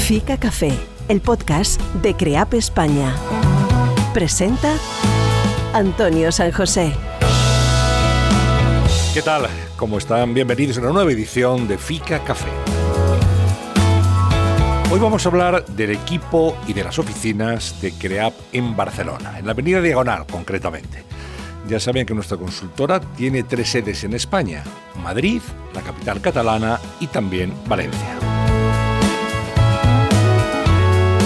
Fica Café, el podcast de CREAP España. Presenta Antonio San José. ¿Qué tal? ¿Cómo están? Bienvenidos a una nueva edición de Fica Café. Hoy vamos a hablar del equipo y de las oficinas de CREAP en Barcelona, en la avenida Diagonal concretamente. Ya saben que nuestra consultora tiene 3 sedes en España: Madrid, la capital catalana, y también Valencia.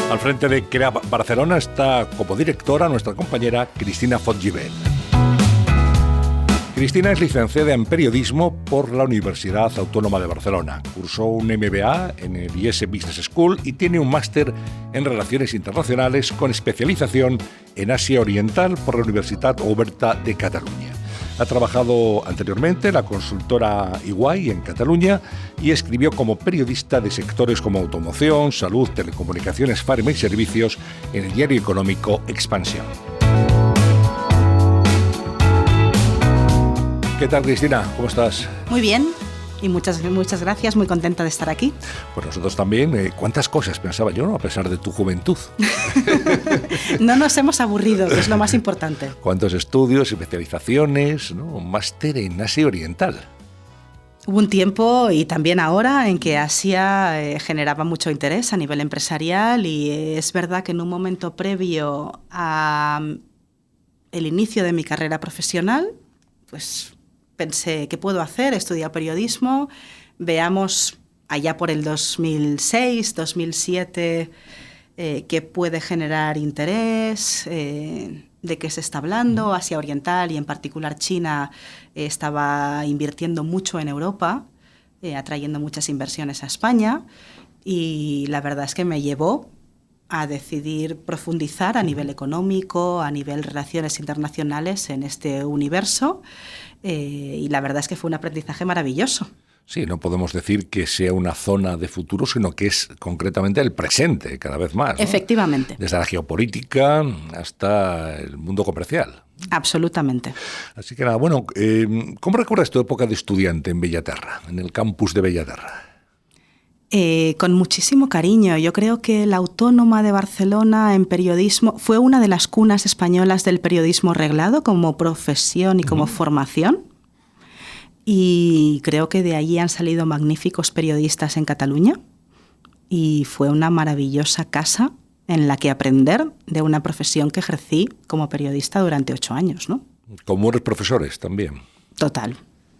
Al frente de CREAP Barcelona está como directora nuestra compañera Cristina Fontgivet. Cristina es licenciada en Periodismo por la Universidad Autónoma de Barcelona. Cursó un MBA en el IES Business School y tiene un máster en Relaciones Internacionales con especialización en Asia Oriental por la Universitat Oberta de Cataluña. Ha trabajado anteriormente en la consultora EY en Cataluña y escribió como periodista de sectores como automoción, salud, telecomunicaciones, farma y servicios en el diario económico Expansión. ¿Qué tal, Cristina? ¿Cómo estás? Muy bien, y muchas gracias, muy contenta de estar aquí. Pues nosotros también. ¿Cuántas cosas pensaba yo, ¿no? A pesar de tu juventud? No nos hemos aburrido, que es lo más importante. ¿Cuántos estudios, especializaciones, ¿no? Un máster en Asia Oriental? Hubo un tiempo, y también ahora, en que Asia generaba mucho interés a nivel empresarial, y es verdad que en un momento previo al inicio de mi carrera profesional, pues pensé, ¿qué puedo hacer? He estudiado periodismo, veamos allá por el 2006, 2007, qué puede generar interés, de qué se está hablando. Asia Oriental y en particular China estaba invirtiendo mucho en Europa, atrayendo muchas inversiones a España, y la verdad es que me llevó a decidir profundizar a nivel económico, a nivel relaciones internacionales en este universo, y la verdad es que fue un aprendizaje maravilloso. Sí, no podemos decir que sea una zona de futuro, sino que es concretamente el presente cada vez más, ¿no? Efectivamente. Desde la geopolítica hasta el mundo comercial. Absolutamente. Así que nada, bueno, ¿cómo recuerdas tu época de estudiante en Bellaterra, en el campus de Bellaterra? Con muchísimo cariño. Yo creo que la Autónoma de Barcelona en periodismo fue una de las cunas españolas del periodismo reglado como profesión y como formación. Y creo que de allí han salido magníficos periodistas en Cataluña. Y fue una maravillosa casa en la que aprender de una profesión que ejercí como periodista durante 8 años, ¿no? Con buenos profesores también.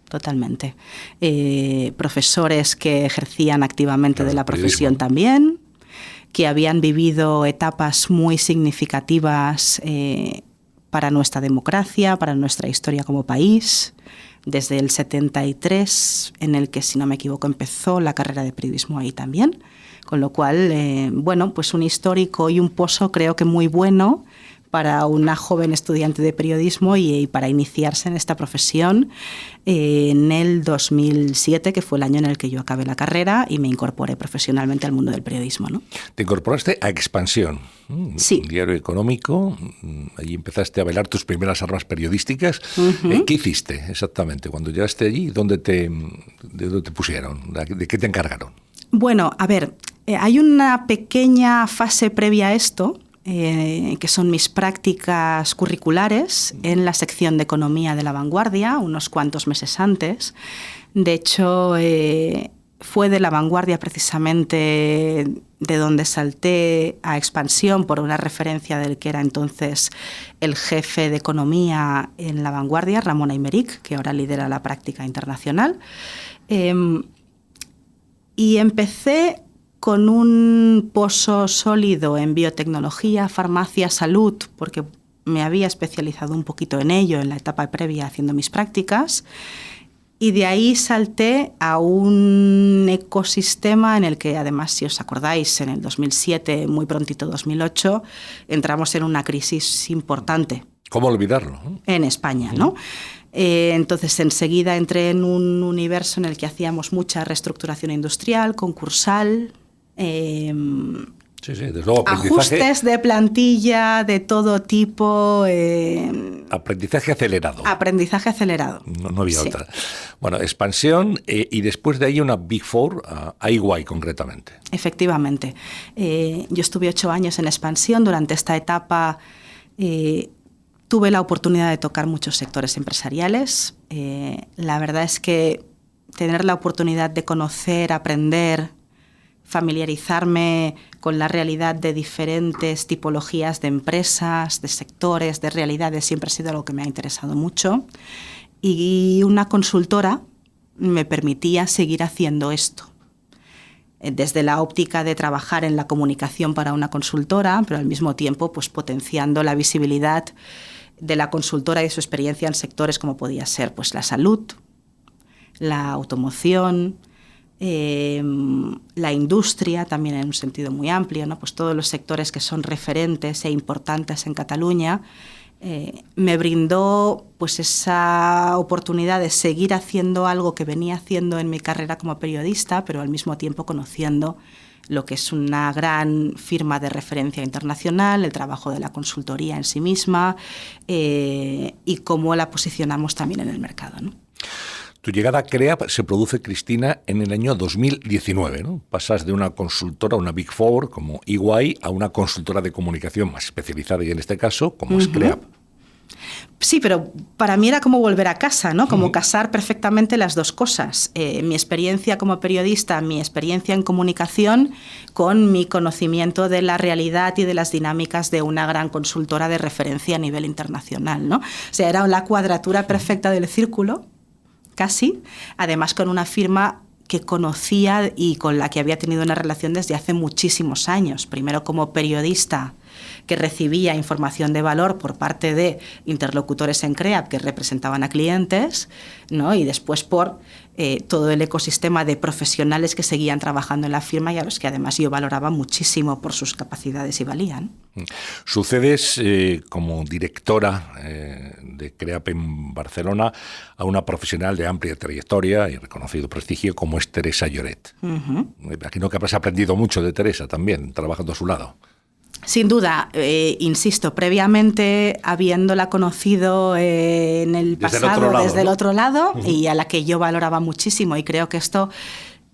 Totalmente. Profesores que ejercían activamente de la profesión también, que habían vivido etapas muy significativas para nuestra democracia, para nuestra historia como país, desde el 73, en el que, si no me equivoco, empezó la carrera de periodismo ahí también, con lo cual, bueno, pues un histórico y un pozo creo que muy bueno para una joven estudiante de periodismo y para iniciarse en esta profesión en el 2007, que fue el año en el que yo acabé la carrera y me incorporé profesionalmente al mundo del periodismo, ¿no? Te incorporaste a Expansión, sí. Un diario económico. Allí empezaste a velar tus primeras armas periodísticas. ¿Qué hiciste exactamente cuando llegaste allí? ¿De dónde te pusieron? ¿De qué te encargaron? Bueno, a ver, hay una pequeña fase previa a esto, que son mis prácticas curriculares en la sección de Economía de La Vanguardia, unos cuantos meses antes. De hecho, fue de La Vanguardia precisamente de donde salté a Expansión por una referencia del que era entonces el jefe de Economía en La Vanguardia, Ramón Aymeric, que ahora lidera la práctica internacional. Y empecé con un pozo sólido en biotecnología, farmacia, salud, porque me había especializado un poquito en ello en la etapa previa haciendo mis prácticas, y de ahí salté a un ecosistema en el que, además, si os acordáis, en el 2007, muy prontito 2008, entramos en una crisis importante. ¿Cómo olvidarlo? En España, ¿no? Entonces, enseguida entré en un universo en el que hacíamos mucha reestructuración industrial, concursal, Sí, desde luego, ajustes de plantilla de todo tipo. Aprendizaje acelerado. Aprendizaje acelerado. No había otra. Bueno, expansión y después de ahí una Big Four, a EY concretamente. Efectivamente. Yo estuve 8 años en expansión. Durante esta etapa tuve la oportunidad de tocar muchos sectores empresariales. La verdad es que tener la oportunidad de conocer, aprender, familiarizarme con la realidad de diferentes tipologías de empresas, de sectores, de realidades, siempre ha sido algo que me ha interesado mucho. Y una consultora me permitía seguir haciendo esto. Desde la óptica de trabajar en la comunicación para una consultora, pero al mismo tiempo pues, potenciando la visibilidad de la consultora y su experiencia en sectores como podía ser pues, la salud, la automoción, la industria, también en un sentido muy amplio, ¿no? Pues todos los sectores que son referentes e importantes en Cataluña, me brindó pues, esa oportunidad de seguir haciendo algo que venía haciendo en mi carrera como periodista, pero al mismo tiempo conociendo lo que es una gran firma de referencia internacional, el trabajo de la consultoría en sí misma y cómo la posicionamos también en el mercado, ¿no? Tu llegada a CREAP se produce, Cristina, en el año 2019, ¿no? Pasas de una consultora, una Big Four como EY, a una consultora de comunicación más especializada, y en este caso, como es CREAP. Sí, pero para mí era como volver a casa, ¿no? Como casar perfectamente las dos cosas. Mi experiencia como periodista, mi experiencia en comunicación, con mi conocimiento de la realidad y de las dinámicas de una gran consultora de referencia a nivel internacional, ¿no? O sea, era la cuadratura perfecta del círculo, casi, además con una firma que conocía y con la que había tenido una relación desde hace muchísimos años, primero como periodista que recibía información de valor por parte de interlocutores en CREAP que representaban a clientes, ¿no? Y después por todo el ecosistema de profesionales que seguían trabajando en la firma y a los que además yo valoraba muchísimo por sus capacidades y valían. Sucedes como directora de CREAP en Barcelona a una profesional de amplia trayectoria y reconocido prestigio como es Teresa Lloret. Me imagino que habrás aprendido mucho de Teresa también, trabajando a su lado. Sin duda, insisto, previamente habiéndola conocido en el pasado desde el otro lado y a la que yo valoraba muchísimo, y creo que esto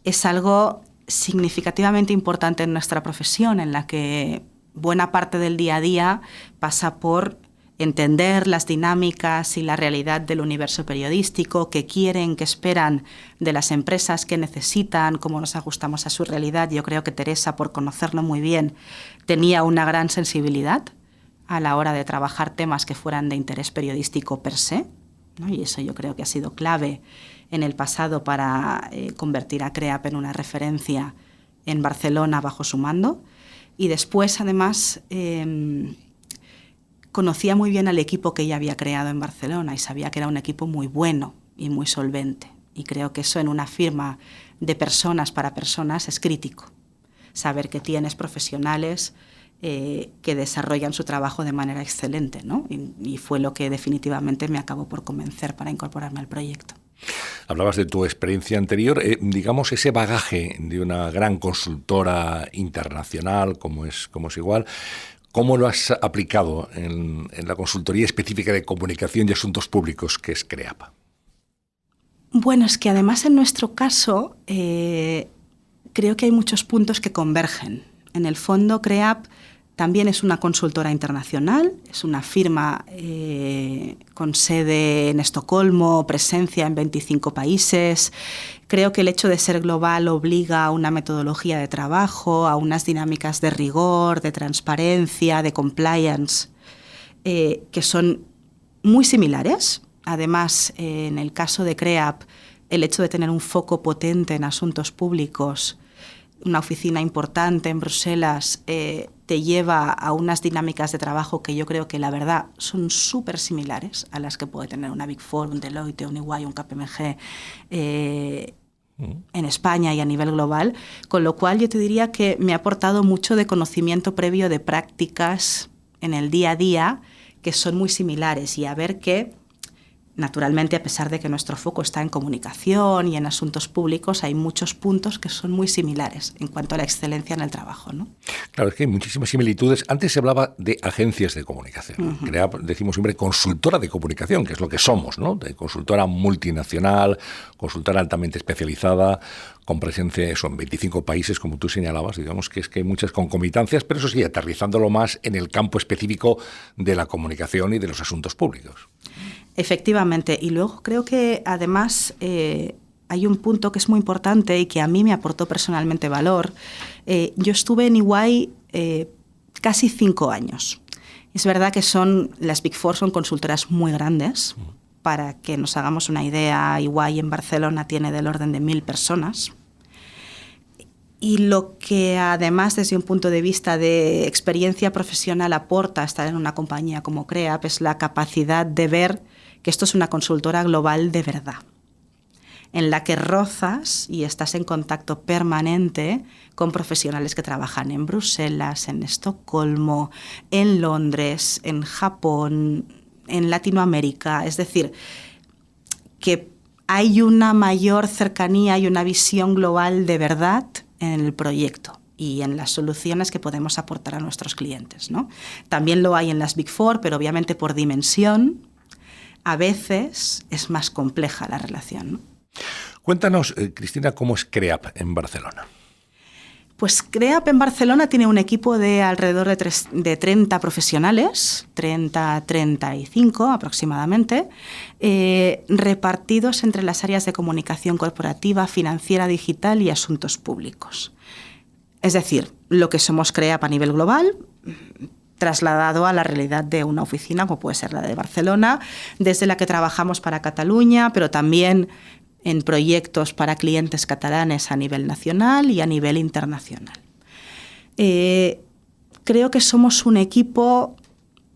es algo significativamente importante en nuestra profesión, en la que buena parte del día a día pasa por entender las dinámicas y la realidad del universo periodístico, qué quieren, qué esperan de las empresas, qué necesitan, cómo nos ajustamos a su realidad. Yo creo que Teresa, por conocerlo muy bien, tenía una gran sensibilidad a la hora de trabajar temas que fueran de interés periodístico per se, ¿no? Y eso yo creo que ha sido clave en el pasado para convertir a CREAP en una referencia en Barcelona bajo su mando. Y después, además, conocía muy bien al equipo que ella había creado en Barcelona y sabía que era un equipo muy bueno y muy solvente. Y creo que eso en una firma de personas para personas es crítico. Saber que tienes profesionales que desarrollan su trabajo de manera excelente, ¿no? Y fue lo que definitivamente me acabó por convencer para incorporarme al proyecto. Hablabas de tu experiencia anterior, digamos ese bagaje de una gran consultora internacional como es igual. ¿Cómo lo has aplicado en la consultoría específica de comunicación y asuntos públicos que es CREAP? Bueno, es que además en nuestro caso creo que hay muchos puntos que convergen. En el fondo, CREAP también es una consultora internacional, es una firma con sede en Estocolmo, presencia en 25 países. Creo que el hecho de ser global obliga a una metodología de trabajo, a unas dinámicas de rigor, de transparencia, de compliance, que son muy similares. Además, en el caso de CREAP, el hecho de tener un foco potente en asuntos públicos, una oficina importante en Bruselas, te lleva a unas dinámicas de trabajo que yo creo que la verdad son súper similares a las que puede tener una Big Four, un Deloitte, un EY, un KPMG en España y a nivel global, con lo cual yo te diría que me ha aportado mucho de conocimiento previo de prácticas en el día a día que son muy similares y a ver que Naturalmente, a pesar de que nuestro foco está en comunicación y en asuntos públicos, hay muchos puntos que son muy similares en cuanto a la excelencia en el trabajo, ¿no? Claro, es que hay muchísimas similitudes. Antes se hablaba de agencias de comunicación. Decimos siempre consultora de comunicación, que es lo que somos, ¿no? De consultora multinacional, consultora altamente especializada, con presencia en 25 países, como tú señalabas. Digamos que es que hay muchas concomitancias, pero eso sí, aterrizándolo más en el campo específico de la comunicación y de los asuntos públicos. Efectivamente, y luego creo que además hay un punto que es muy importante y que a mí me aportó personalmente valor. Yo estuve en EY casi 5 años. Es verdad que las Big Four son consultoras muy grandes. Para que nos hagamos una idea, EY en Barcelona tiene del orden de 1.000 personas. Y lo que además desde un punto de vista de experiencia profesional aporta estar en una compañía como CREAP es la capacidad de ver que esto es una consultora global de verdad, en la que rozas y estás en contacto permanente con profesionales que trabajan en Bruselas, en Estocolmo, en Londres, en Japón, en Latinoamérica. Es decir, que hay una mayor cercanía y una visión global de verdad en el proyecto y en las soluciones que podemos aportar a nuestros clientes, ¿no? También lo hay en las Big Four, pero obviamente por dimensión a veces es más compleja la relación, ¿no? Cuéntanos, Cristina, ¿cómo es CREAP en Barcelona? Pues CREAP en Barcelona tiene un equipo de alrededor de 30 profesionales, 35 aproximadamente, repartidos entre las áreas de comunicación corporativa, financiera, digital y asuntos públicos. Es decir, lo que somos CREAP a nivel global, trasladado a la realidad de una oficina, como puede ser la de Barcelona, desde la que trabajamos para Cataluña, pero también en proyectos para clientes catalanes a nivel nacional y a nivel internacional. Creo que somos un equipo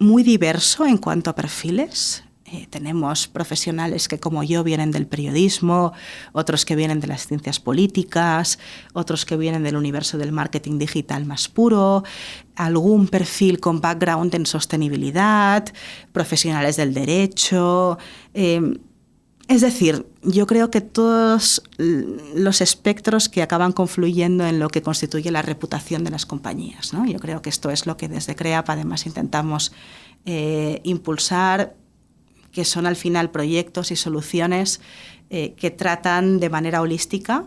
muy diverso en cuanto a perfiles. Tenemos profesionales que, como yo, vienen del periodismo, otros que vienen de las ciencias políticas, otros que vienen del universo del marketing digital más puro, algún perfil con background en sostenibilidad, profesionales del derecho. Es decir, yo creo que todos los espectros que acaban confluyendo en lo que constituye la reputación de las compañías, ¿no? Yo creo que esto es lo que desde CREAP además intentamos impulsar, que son al final proyectos y soluciones que tratan de manera holística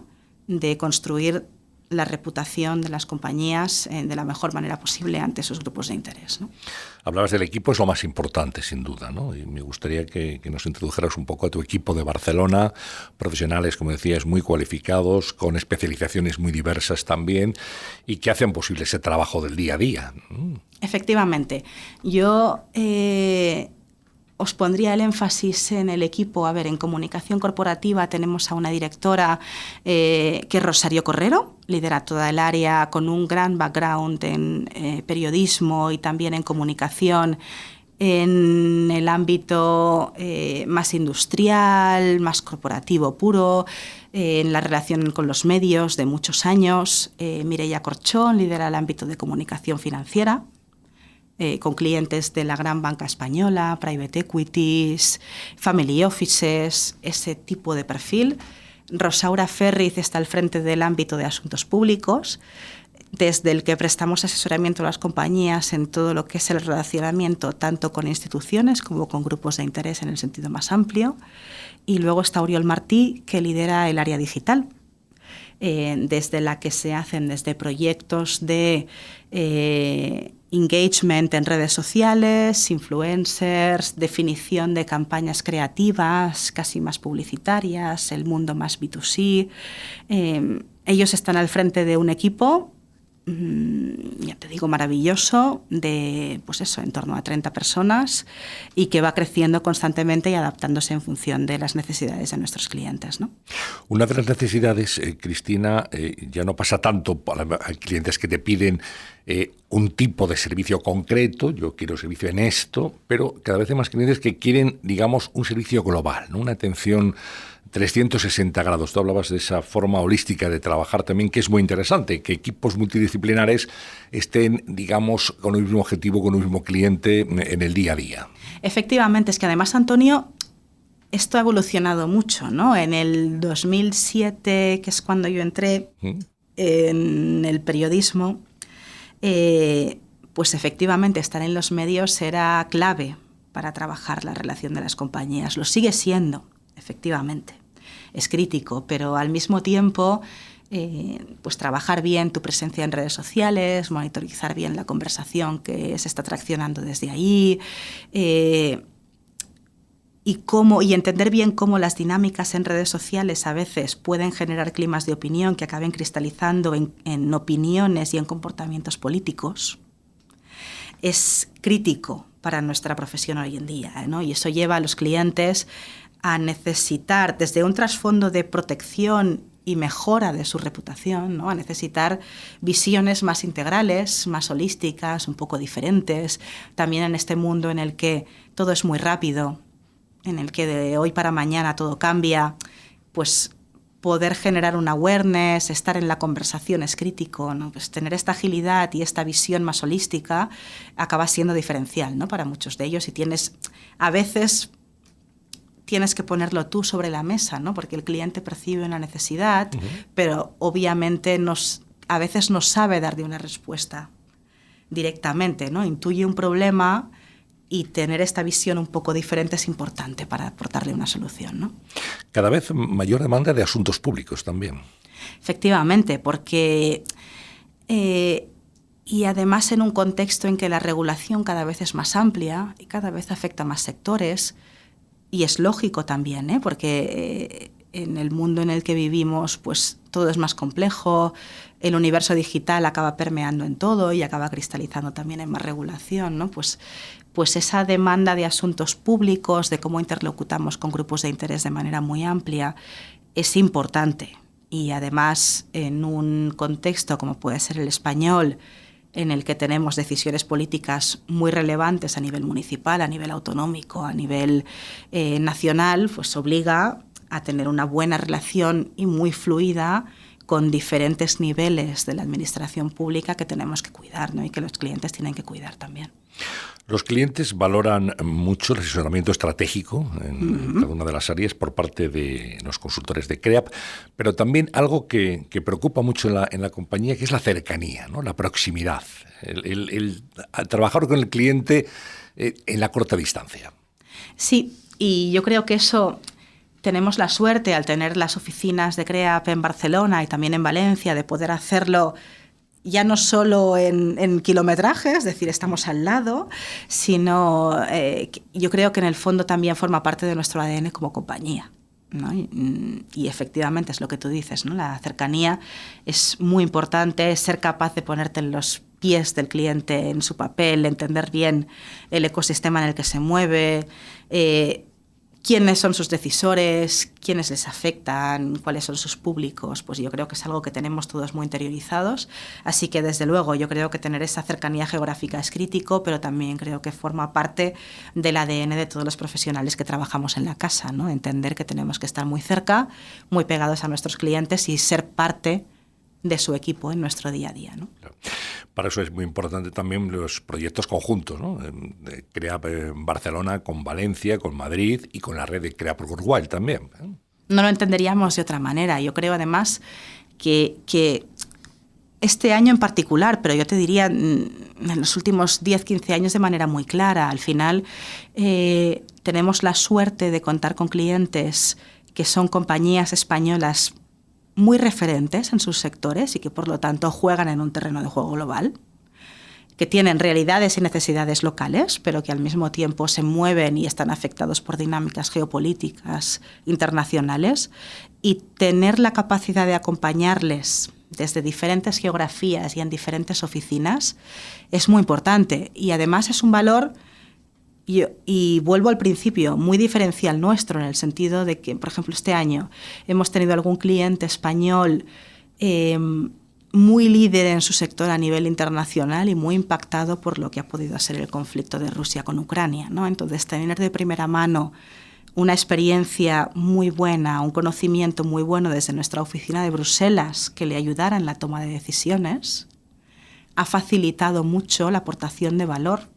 de construir la reputación de las compañías de la mejor manera posible ante sus grupos de interés, ¿no? Hablabas del equipo, es lo más importante, sin duda, ¿no? Y me gustaría que nos introdujeras un poco a tu equipo de Barcelona, profesionales, como decías, muy cualificados, con especializaciones muy diversas también, y que hacen posible ese trabajo del día a día. Efectivamente. Yo os pondría el énfasis en el equipo. A ver, en comunicación corporativa tenemos a una directora que es Rosario Correro, lidera toda el área con un gran background en periodismo y también en comunicación en el ámbito más industrial, más corporativo puro, en la relación con los medios de muchos años. Mireia Corchón lidera el ámbito de comunicación financiera, con clientes de la gran banca española, private equities, family offices, ese tipo de perfil. Rosaura Ferriz está al frente del ámbito de asuntos públicos, desde el que prestamos asesoramiento a las compañías en todo lo que es el relacionamiento tanto con instituciones como con grupos de interés en el sentido más amplio. Y luego está Oriol Martí, que lidera el área digital, desde la que se hacen desde proyectos de engagement en redes sociales, influencers, definición de campañas creativas, casi más publicitarias, el mundo más B2C. Ellos están al frente de un equipo, ya te digo, maravilloso, de pues eso, en torno a 30 personas y que va creciendo constantemente y adaptándose en función de las necesidades de nuestros clientes, ¿no? Una de las necesidades, Cristina, ya no pasa tanto, hay clientes que te piden un tipo de servicio concreto, yo quiero servicio en esto, pero cada vez hay más clientes que quieren, digamos, un servicio global, ¿no? Una atención 360 grados. Tú hablabas de esa forma holística de trabajar también, que es muy interesante, que equipos multidisciplinares estén, digamos, con el mismo objetivo, con el mismo cliente en el día a día. Efectivamente, es que además, Antonio, esto ha evolucionado mucho, ¿no? En el 2007, que es cuando yo entré en el periodismo, pues efectivamente estar en los medios era clave para trabajar la relación de las compañías. Lo sigue siendo, efectivamente. Es crítico, pero al mismo tiempo, pues trabajar bien tu presencia en redes sociales, monitorizar bien la conversación que se está traccionando desde ahí, y entender bien cómo las dinámicas en redes sociales a veces pueden generar climas de opinión que acaben cristalizando en opiniones y en comportamientos políticos, es crítico para nuestra profesión hoy en día, ¿no? Y eso lleva a los clientes a necesitar, desde un trasfondo de protección y mejora de su reputación, ¿no? A necesitar visiones más integrales, más holísticas, un poco diferentes, también en este mundo en el que todo es muy rápido, en el que de hoy para mañana todo cambia, pues poder generar un awareness, estar en la conversación es crítico, ¿no? Pues tener esta agilidad y esta visión más holística acaba siendo diferencial, ¿no? Para muchos de ellos, y a veces tienes que ponerlo tú sobre la mesa, ¿no? Porque el cliente percibe una necesidad, pero obviamente a veces no sabe darle una respuesta directamente, ¿no? Intuye un problema, y tener esta visión un poco diferente es importante para aportarle una solución, ¿no? Cada vez mayor demanda de asuntos públicos también. Efectivamente, porque y además en un contexto en que la regulación cada vez es más amplia y cada vez afecta a más sectores, y es lógico también, porque en el mundo en el que vivimos pues todo es más complejo, el universo digital acaba permeando en todo y acaba cristalizando también en más regulación, ¿no? Pues esa demanda de asuntos públicos, de cómo interlocutamos con grupos de interés de manera muy amplia, es importante. Y además, en un contexto como puede ser el español, en el que tenemos decisiones políticas muy relevantes a nivel municipal, a nivel autonómico, a nivel nacional, pues obliga a tener una buena relación y muy fluida con diferentes niveles de la administración pública que tenemos que cuidar, ¿no? Y que los clientes tienen que cuidar también. Los clientes valoran mucho el asesoramiento estratégico en cada una de las áreas por parte de los consultores de CREAP, pero también algo que preocupa mucho en la compañía, que es la cercanía, ¿no? La proximidad, el trabajar con el cliente en la corta distancia. Sí, y yo creo que eso tenemos la suerte, al tener las oficinas de CREAP en Barcelona y también en Valencia, de poder hacerlo ya no solo en kilometraje, es decir, estamos al lado, sino yo creo que en el fondo también forma parte de nuestro ADN como compañía, ¿no? Y efectivamente es lo que tú dices, ¿no? La cercanía es muy importante, ser capaz de ponerte en los pies del cliente, en su papel, entender bien el ecosistema en el que se mueve, quiénes son sus decisores, quiénes les afectan, cuáles son sus públicos, pues yo creo que es algo que tenemos todos muy interiorizados. Así que, desde luego, yo creo que tener esa cercanía geográfica es crítico, pero también creo que forma parte del ADN de todos los profesionales que trabajamos en la casa, ¿no? Entender que tenemos que estar muy cerca, muy pegados a nuestros clientes y ser parte de su equipo en nuestro día a día, ¿no? Para eso es muy importante también los proyectos conjuntos, ¿no? CREAP en Barcelona, con Valencia, con Madrid y con la red de CREAP Uruguay también. No lo entenderíamos de otra manera. Yo creo, además, que este año en particular, pero yo te diría en los últimos 10-15 años de manera muy clara, al final tenemos la suerte de contar con clientes que son compañías españolas muy referentes en sus sectores y que por lo tanto juegan en un terreno de juego global, que tienen realidades y necesidades locales, pero que al mismo tiempo se mueven y están afectados por dinámicas geopolíticas internacionales, y tener la capacidad de acompañarles desde diferentes geografías y en diferentes oficinas es muy importante, y además es un valor. Y vuelvo al principio, muy diferencial nuestro, en el sentido de que, por ejemplo, este año hemos tenido algún cliente español muy líder en su sector a nivel internacional y muy impactado por lo que ha podido ser el conflicto de Rusia con Ucrania, ¿no? Entonces, tener de primera mano una experiencia muy buena, un conocimiento muy bueno desde nuestra oficina de Bruselas que le ayudara en la toma de decisiones, ha facilitado mucho la aportación de valor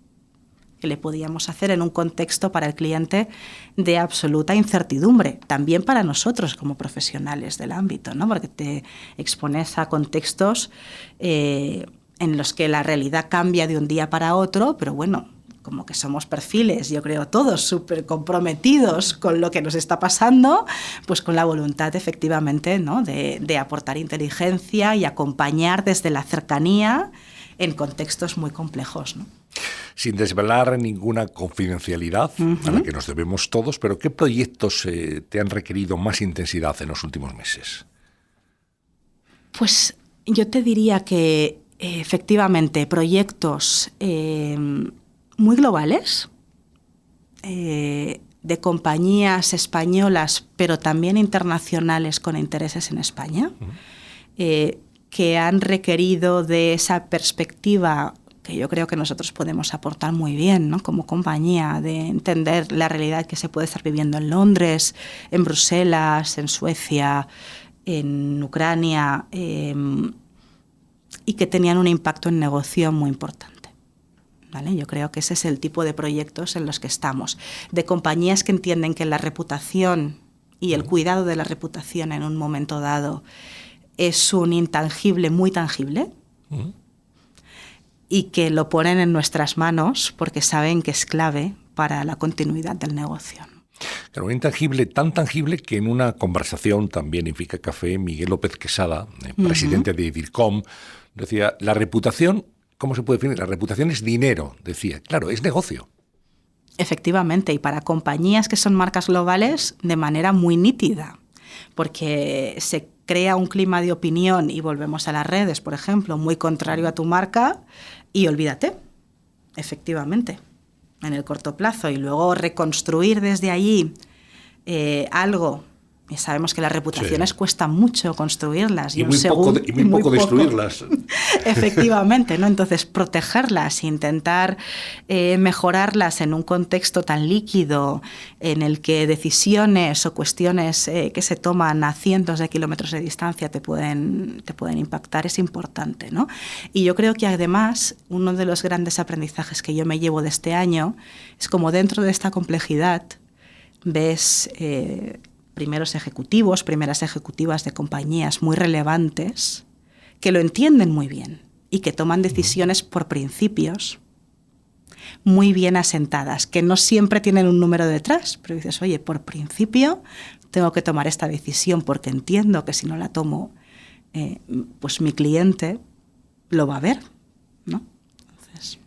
que le podíamos hacer en un contexto para el cliente de absoluta incertidumbre, también para nosotros como profesionales del ámbito, ¿no? Porque te expones a contextos en los que la realidad cambia de un día para otro, pero bueno, como que somos perfiles, yo creo todos súper comprometidos con lo que nos está pasando, pues con la voluntad efectivamente, ¿no? de aportar inteligencia y acompañar desde la cercanía en contextos muy complejos, ¿no? Sin desvelar ninguna confidencialidad a la que nos debemos todos, pero ¿qué proyectos te han requerido más intensidad en los últimos meses? Pues yo te diría que efectivamente proyectos muy globales, de compañías españolas, pero también internacionales con intereses en España, que han requerido de esa perspectiva que yo creo que nosotros podemos aportar muy bien, ¿no? Como compañía, de entender la realidad que se puede estar viviendo en Londres, en Bruselas, en Suecia, en Ucrania, y que tenían un impacto en negocio muy importante. ¿Vale? Yo creo que ese es el tipo de proyectos en los que estamos, de compañías que entienden que la reputación y el cuidado de la reputación en un momento dado es un intangible muy tangible y que lo ponen en nuestras manos porque saben que es clave para la continuidad del negocio. Claro, un intangible tan tangible que en una conversación también en Fica Café, Miguel López Quesada, presidente de DIRCOM, decía, la reputación, ¿cómo se puede definir? La reputación es dinero, decía. Claro, es negocio. Efectivamente, y para compañías que son marcas globales, de manera muy nítida, porque se crea un clima de opinión, y volvemos a las redes, por ejemplo, muy contrario a tu marca, y olvídate, efectivamente, en el corto plazo, y luego reconstruir desde allí algo. Y sabemos que las reputaciones cuesta mucho construirlas. Y muy poco destruirlas. Efectivamente, ¿no? Entonces, protegerlas, intentar mejorarlas en un contexto tan líquido en el que decisiones o cuestiones que se toman a cientos de kilómetros de distancia te pueden impactar, es importante, ¿no? Y yo creo que además uno de los grandes aprendizajes que yo me llevo de este año es como dentro de esta complejidad ves primeras ejecutivas de compañías muy relevantes que lo entienden muy bien y que toman decisiones por principios muy bien asentadas, que no siempre tienen un número detrás, pero dices, oye, por principio tengo que tomar esta decisión porque entiendo que si no la tomo, pues mi cliente lo va a ver, ¿no? Entonces,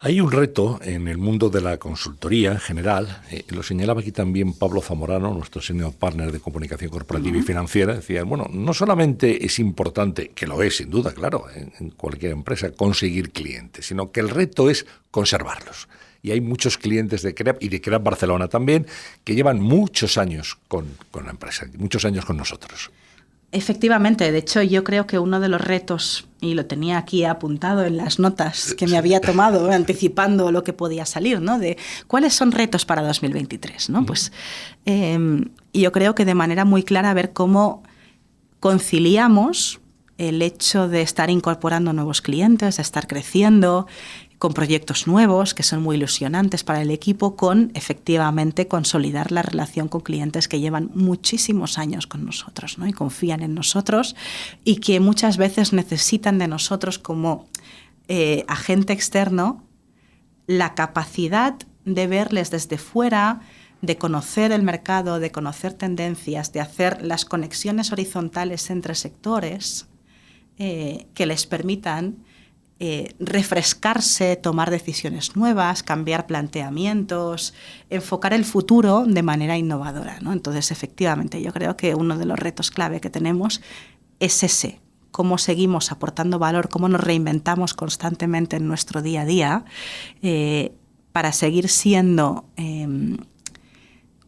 hay un reto en el mundo de la consultoría en general, lo señalaba aquí también Pablo Zamorano, nuestro senior partner de comunicación corporativa y financiera, decía, bueno, no solamente es importante, que lo es sin duda, claro, en cualquier empresa, conseguir clientes, sino que el reto es conservarlos. Y hay muchos clientes de CREAP y de CREAP Barcelona también que llevan muchos años con la empresa, muchos años con nosotros. Efectivamente, de hecho yo creo que uno de los retos, y lo tenía aquí apuntado en las notas que me había tomado, anticipando lo que podía salir, ¿no? De cuáles son retos para 2023, ¿no? Pues yo creo que de manera muy clara ver cómo conciliamos el hecho de estar incorporando nuevos clientes, de estar creciendo, con proyectos nuevos que son muy ilusionantes para el equipo, con efectivamente consolidar la relación con clientes que llevan muchísimos años con nosotros, ¿no? Y confían en nosotros y que muchas veces necesitan de nosotros como agente externo la capacidad de verles desde fuera, de conocer el mercado, de conocer tendencias, de hacer las conexiones horizontales entre sectores que les permitan refrescarse, tomar decisiones nuevas, cambiar planteamientos, enfocar el futuro de manera innovadora, ¿no? Entonces, efectivamente, yo creo que uno de los retos clave que tenemos es ese, cómo seguimos aportando valor, cómo nos reinventamos constantemente en nuestro día a día para seguir siendo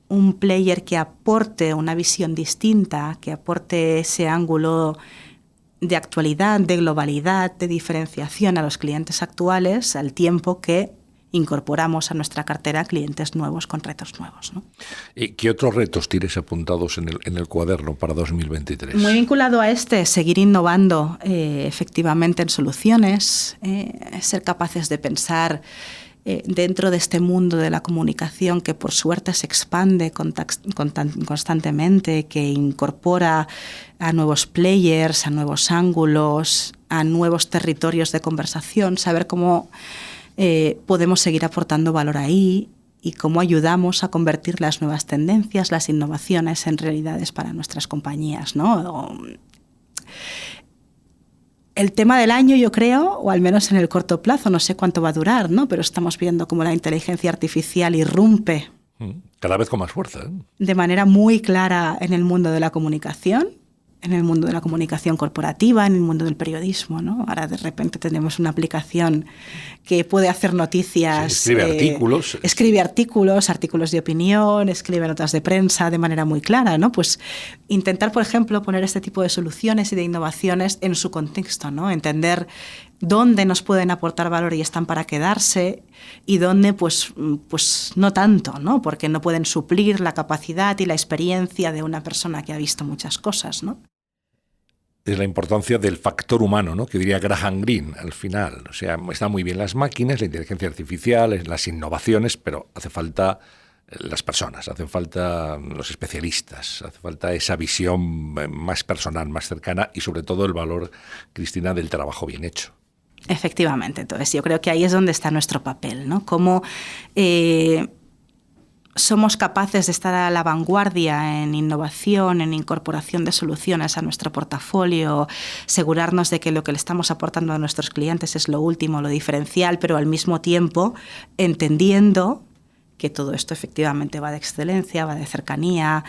un player que aporte una visión distinta, que aporte ese ángulo de actualidad, de globalidad, de diferenciación a los clientes actuales, al tiempo que incorporamos a nuestra cartera clientes nuevos con retos nuevos, ¿no? ¿Qué otros retos tienes apuntados en el cuaderno para 2023? Muy vinculado a seguir innovando efectivamente en soluciones, ser capaces de pensar dentro de este mundo de la comunicación que por suerte se expande constantemente, que incorpora a nuevos players, a nuevos ángulos, a nuevos territorios de conversación, saber cómo podemos seguir aportando valor ahí y cómo ayudamos a convertir las nuevas tendencias, las innovaciones en realidades para nuestras compañías, ¿no? El tema del año, yo creo, o al menos en el corto plazo, no sé cuánto va a durar, ¿no? Pero estamos viendo cómo la inteligencia artificial irrumpe cada vez con más fuerza, ¿eh? De manera muy clara en el mundo de la comunicación, en el mundo de la comunicación corporativa, en el mundo del periodismo, ¿no? Ahora de repente tenemos una aplicación que puede hacer noticias. Sí, escribe artículos. Escribe artículos de opinión, escribe notas de prensa de manera muy clara, ¿no? Pues intentar, por ejemplo, poner este tipo de soluciones y de innovaciones en su contexto, ¿no? Entender dónde nos pueden aportar valor y están para quedarse y dónde pues no tanto, ¿no? Porque no pueden suplir la capacidad y la experiencia de una persona que ha visto muchas cosas, ¿no? Es la importancia del factor humano, ¿no? Que diría Graham Greene al final. O sea, están muy bien las máquinas, la inteligencia artificial, las innovaciones, pero hace falta las personas, hacen falta los especialistas, hace falta esa visión más personal, más cercana y sobre todo el valor, Cristina, del trabajo bien hecho. Efectivamente. Entonces yo creo que ahí es donde está nuestro papel, ¿no? Cómo somos capaces de estar a la vanguardia en innovación, en incorporación de soluciones a nuestro portafolio, asegurarnos de que lo que le estamos aportando a nuestros clientes es lo último, lo diferencial, pero al mismo tiempo entendiendo que todo esto efectivamente va de excelencia, va de cercanía,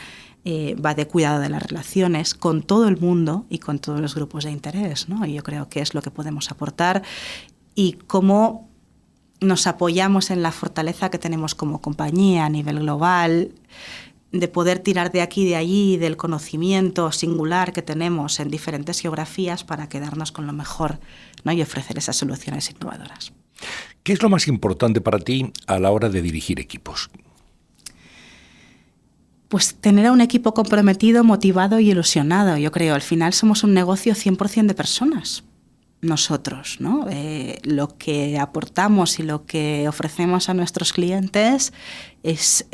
va de cuidado de las relaciones con todo el mundo y con todos los grupos de interés, ¿no? Y yo creo que es lo que podemos aportar y cómo nos apoyamos en la fortaleza que tenemos como compañía a nivel global, de poder tirar de aquí y de allí, del conocimiento singular que tenemos en diferentes geografías para quedarnos con lo mejor, ¿no? Y ofrecer esas soluciones innovadoras. ¿Qué es lo más importante para ti a la hora de dirigir equipos? Pues tener a un equipo comprometido, motivado y ilusionado. Yo creo, al final somos un negocio 100% de personas. Nosotros, ¿no? Lo que aportamos y lo que ofrecemos a nuestros clientes es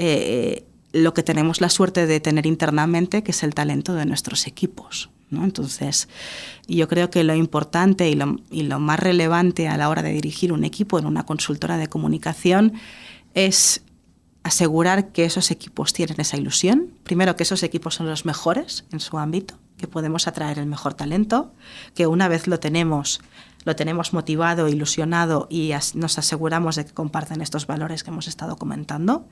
lo que tenemos la suerte de tener internamente, que es el talento de nuestros equipos, ¿no? Entonces, yo creo que lo importante y lo más relevante a la hora de dirigir un equipo en una consultora de comunicación es asegurar que esos equipos tienen esa ilusión. Primero, que esos equipos son los mejores en su ámbito, que podemos atraer el mejor talento, que una vez lo tenemos motivado, ilusionado y nos aseguramos de que comparten estos valores que hemos estado comentando.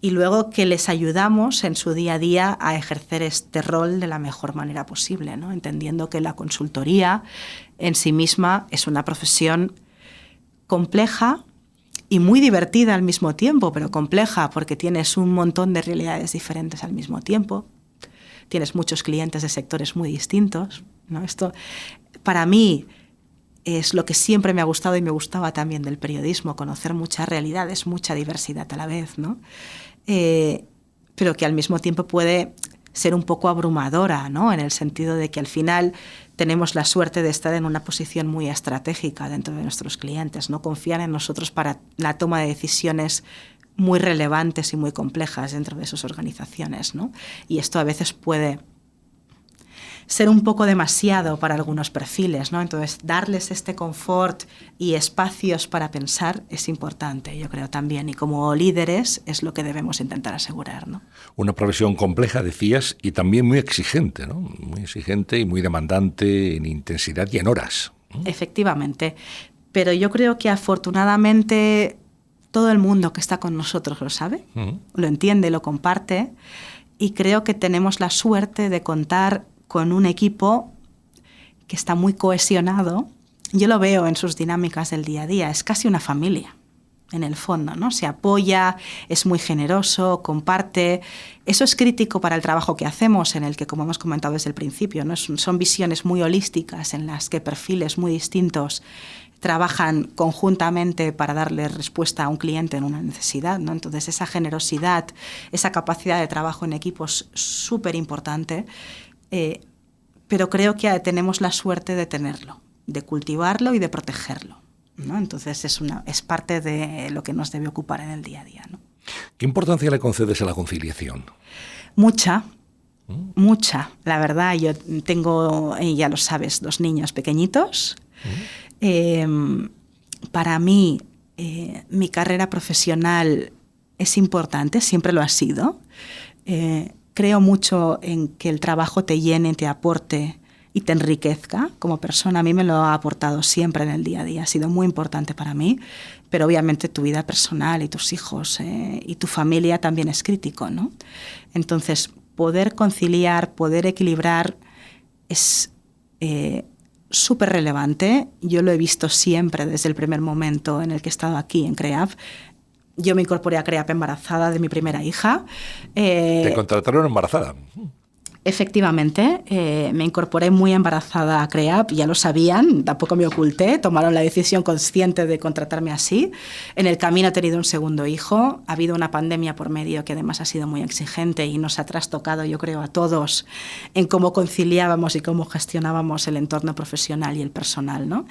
Y luego que les ayudamos en su día a día a ejercer este rol de la mejor manera posible, ¿no? Entendiendo que la consultoría en sí misma es una profesión compleja y muy divertida al mismo tiempo, pero compleja porque tienes un montón de realidades diferentes al mismo tiempo. Tienes muchos clientes de sectores muy distintos, ¿no? Esto, para mí, es lo que siempre me ha gustado y me gustaba también del periodismo, conocer muchas realidades, mucha diversidad a la vez, ¿no? Pero que al mismo tiempo puede ser un poco abrumadora, ¿no? En el sentido de que al final tenemos la suerte de estar en una posición muy estratégica dentro de nuestros clientes, ¿no? Confían en nosotros para la toma de decisiones muy relevantes y muy complejas dentro de sus organizaciones, ¿no? Y esto a veces puede ser un poco demasiado para algunos perfiles, ¿no? Entonces, darles este confort y espacios para pensar es importante, yo creo también, y como líderes es lo que debemos intentar asegurar, ¿no? Una profesión compleja, decías, y también muy exigente, ¿no? Muy exigente y muy demandante en intensidad y en horas, ¿no? Efectivamente, pero yo creo que afortunadamente todo el mundo que está con nosotros lo sabe, lo entiende, lo comparte, y creo que tenemos la suerte de contar con un equipo que está muy cohesionado. Yo lo veo en sus dinámicas del día a día, es casi una familia, en el fondo, ¿no? Se apoya, es muy generoso, comparte. Eso es crítico para el trabajo que hacemos, en el que, como hemos comentado desde el principio, ¿no? Son visiones muy holísticas en las que perfiles muy distintos trabajan conjuntamente para darle respuesta a un cliente en una necesidad, ¿no? Entonces, esa generosidad, esa capacidad de trabajo en equipo es súper importante. Pero creo que tenemos la suerte de tenerlo, de cultivarlo y de protegerlo, ¿no? Entonces es parte de lo que nos debe ocupar en el día a día, ¿no? ¿Qué importancia le concedes a la conciliación? Mucha, la verdad. Yo tengo, ya lo sabes, 2 niños pequeñitos. Para mí, mi carrera profesional es importante, siempre lo ha sido. Creo mucho en que el trabajo te llene, te aporte y te enriquezca como persona. A mí me lo ha aportado siempre en el día a día, ha sido muy importante para mí, pero obviamente tu vida personal y tus hijos y tu familia también es crítico, ¿no? Entonces, poder conciliar, poder equilibrar es súper relevante. Yo lo he visto siempre desde el primer momento en el que he estado aquí en CREAP. Yo me incorporé a CREAP embarazada de mi primera hija. ¿Te contrataron embarazada? Efectivamente, me incorporé muy embarazada a CREAP, ya lo sabían, tampoco me oculté, tomaron la decisión consciente de contratarme así. En el camino he tenido un segundo hijo, ha habido una pandemia por medio que además ha sido muy exigente y nos ha trastocado, yo creo, a todos en cómo conciliábamos y cómo gestionábamos el entorno profesional y el personal, ¿no?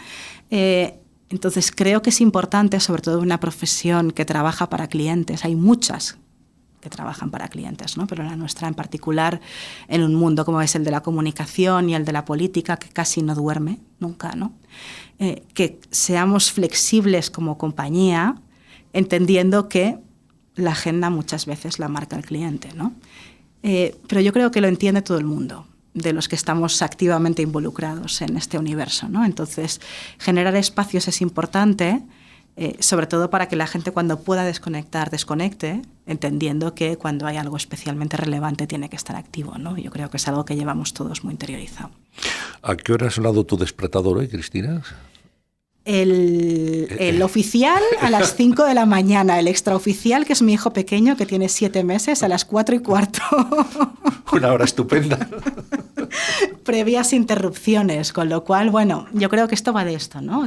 Entonces creo que es importante, sobre todo en una profesión que trabaja para clientes, hay muchas que trabajan para clientes, ¿no? Pero la nuestra en particular, en un mundo como es el de la comunicación y el de la política, que casi no duerme nunca, ¿no? Que seamos flexibles como compañía, entendiendo que la agenda muchas veces la marca el cliente, ¿no? Pero yo creo que lo entiende todo el mundo, de los que estamos activamente involucrados en este universo, ¿no? Entonces, generar espacios es importante, sobre todo para que la gente cuando pueda desconectar, desconecte, entendiendo que cuando hay algo especialmente relevante tiene que estar activo, ¿no? Yo creo que es algo que llevamos todos muy interiorizado. ¿A qué hora ha sonado tu despertador hoy, Cristina? El oficial a las 5 de la mañana, el extraoficial, que es mi hijo pequeño, que tiene 7 meses, a las 4:15. Una hora estupenda. Previas interrupciones, con lo cual, bueno, yo creo que esto va de esto, ¿no?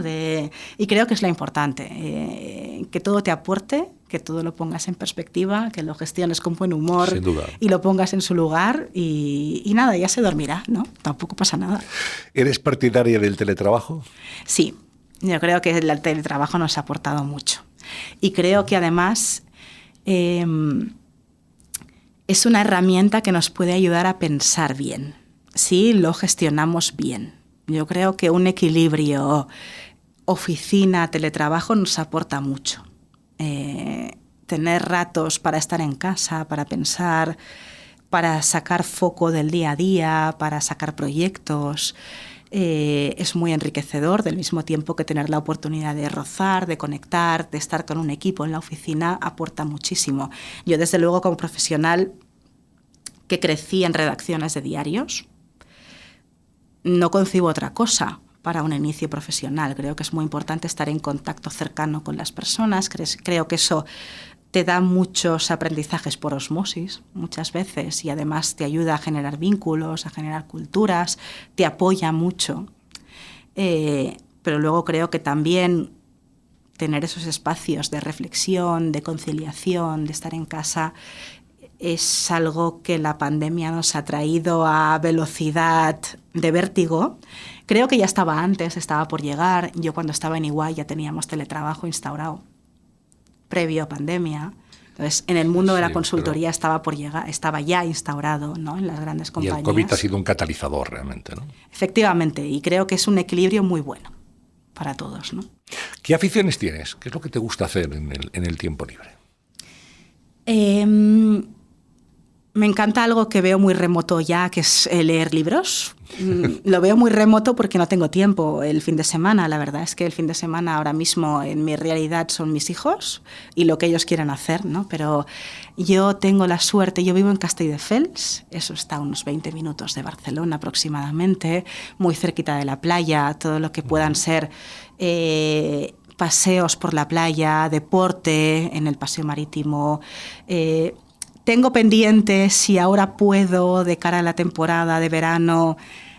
Y creo que es lo importante, que todo te aporte, que todo lo pongas en perspectiva, que lo gestiones con buen humor. Sin duda. Y lo pongas en su lugar y nada, ya se dormirá, ¿no? Tampoco pasa nada. ¿Eres partidaria del teletrabajo? Sí, yo creo que el teletrabajo nos ha aportado mucho. Y creo que además es una herramienta que nos puede ayudar a pensar bien, si lo gestionamos bien. Yo creo que un equilibrio oficina-teletrabajo nos aporta mucho. Tener ratos para estar en casa, para pensar, para sacar foco del día a día, para sacar proyectos, es muy enriquecedor, del mismo tiempo que tener la oportunidad de rozar, de conectar, de estar con un equipo en la oficina aporta muchísimo. Yo, desde luego, como profesional que crecí en redacciones de diarios, no concibo otra cosa para un inicio profesional. Creo que es muy importante estar en contacto cercano con las personas. Creo que eso te da muchos aprendizajes por osmosis muchas veces y además te ayuda a generar vínculos, a generar culturas, te apoya mucho. Pero luego creo que también tener esos espacios de reflexión, de conciliación, de estar en casa, es algo que la pandemia nos ha traído a velocidad de vértigo. Creo que ya estaba antes, estaba por llegar. Yo cuando estaba en EY ya teníamos teletrabajo instaurado, previo a pandemia. Entonces, en el mundo de la consultoría estaba por llegar, estaba ya instaurado, ¿no? En las grandes compañías. Y el COVID ha sido un catalizador realmente, ¿no? Efectivamente, y creo que es un equilibrio muy bueno para todos, ¿no? ¿Qué aficiones tienes? ¿Qué es lo que te gusta hacer en el tiempo libre? Me encanta algo que veo muy remoto ya, que es leer libros. Lo veo muy remoto porque no tengo tiempo el fin de semana. La verdad es que el fin de semana ahora mismo en mi realidad son mis hijos y lo que ellos quieran hacer, ¿no? Pero yo tengo la suerte, yo vivo en Castelldefels, eso está a unos 20 minutos de Barcelona aproximadamente, muy cerquita de la playa, todo lo que puedan ser paseos por la playa, deporte en el paseo marítimo. Tengo pendiente, si ahora puedo, de cara a la temporada de verano,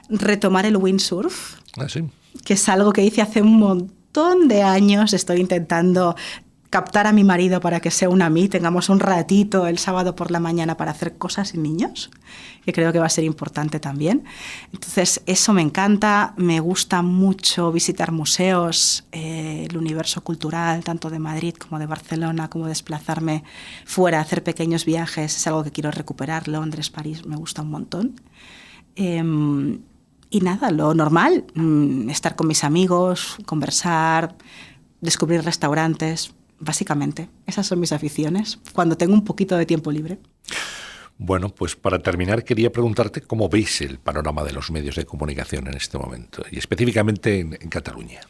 retomar el windsurf, ¿Ah, sí? Que es algo que hice hace un montón de años. Estoy intentando captar a mi marido para que se una a mí, tengamos un ratito el sábado por la mañana para hacer cosas sin niños, que creo que va a ser importante también. Entonces, eso me encanta, me gusta mucho visitar museos, el universo cultural, tanto de Madrid como de Barcelona, como desplazarme fuera, hacer pequeños viajes, es algo que quiero recuperar. Londres, París, me gusta un montón. Y nada, lo normal, estar con mis amigos, conversar, descubrir restaurantes. Básicamente, esas son mis aficiones, cuando tengo un poquito de tiempo libre. Bueno, pues para terminar quería preguntarte cómo veis el panorama de los medios de comunicación en este momento, y específicamente en Cataluña.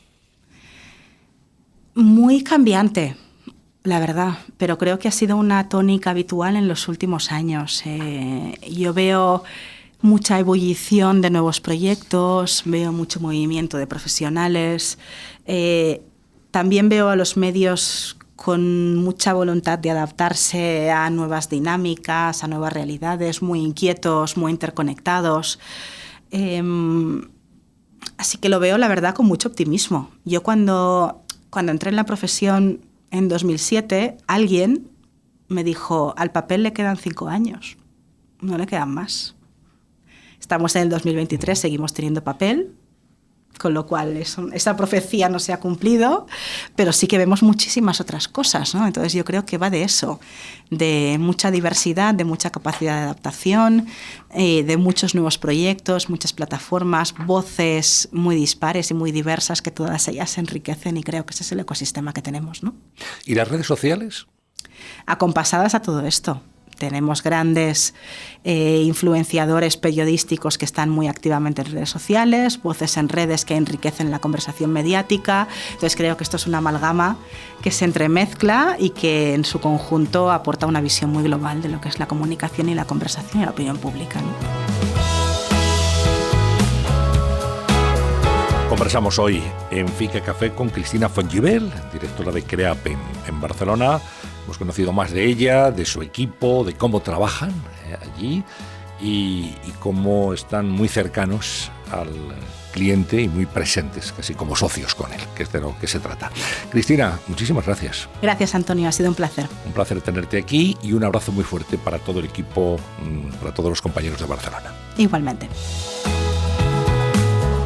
Muy cambiante, la verdad, pero creo que ha sido una tónica habitual en los últimos años. Yo veo mucha ebullición de nuevos proyectos, veo mucho movimiento de profesionales, también veo a los medios con mucha voluntad de adaptarse a nuevas dinámicas, a nuevas realidades, muy inquietos, muy interconectados. Así que lo veo, la verdad, con mucho optimismo. Yo cuando entré en la profesión en 2007, alguien me dijo, al papel le quedan 5 años, no le quedan más. Estamos en el 2023, seguimos teniendo papel, con lo cual esa profecía no se ha cumplido, pero sí que vemos muchísimas otras cosas, ¿no? Entonces yo creo que va de eso, de mucha diversidad, de mucha capacidad de adaptación, de muchos nuevos proyectos, muchas plataformas, voces muy dispares y muy diversas, que todas ellas se enriquecen, y creo que ese es el ecosistema que tenemos, ¿no? ¿Y las redes sociales? Acompasadas a todo esto. Tenemos grandes influenciadores periodísticos que están muy activamente en redes sociales, voces en redes que enriquecen la conversación mediática. Entonces creo que esto es una amalgama que se entremezcla y que en su conjunto aporta una visión muy global de lo que es la comunicación y la conversación y la opinión pública, ¿no? Conversamos hoy en Fica Café con Cristina Fontgivel, directora de CREAP en Barcelona. Hemos conocido más de ella, de su equipo, de cómo trabajan allí y cómo están muy cercanos al cliente y muy presentes, casi como socios con él, que es de lo que se trata. Cristina, muchísimas gracias. Gracias, Antonio, ha sido un placer. Un placer tenerte aquí y un abrazo muy fuerte para todo el equipo, para todos los compañeros de Barcelona. Igualmente.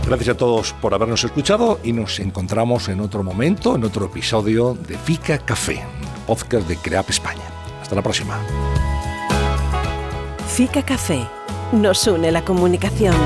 Gracias a todos por habernos escuchado y nos encontramos en otro momento, en otro episodio de Fica Café, podcast de CREAP España. Hasta la próxima. Fica Café. Nos une la comunicación.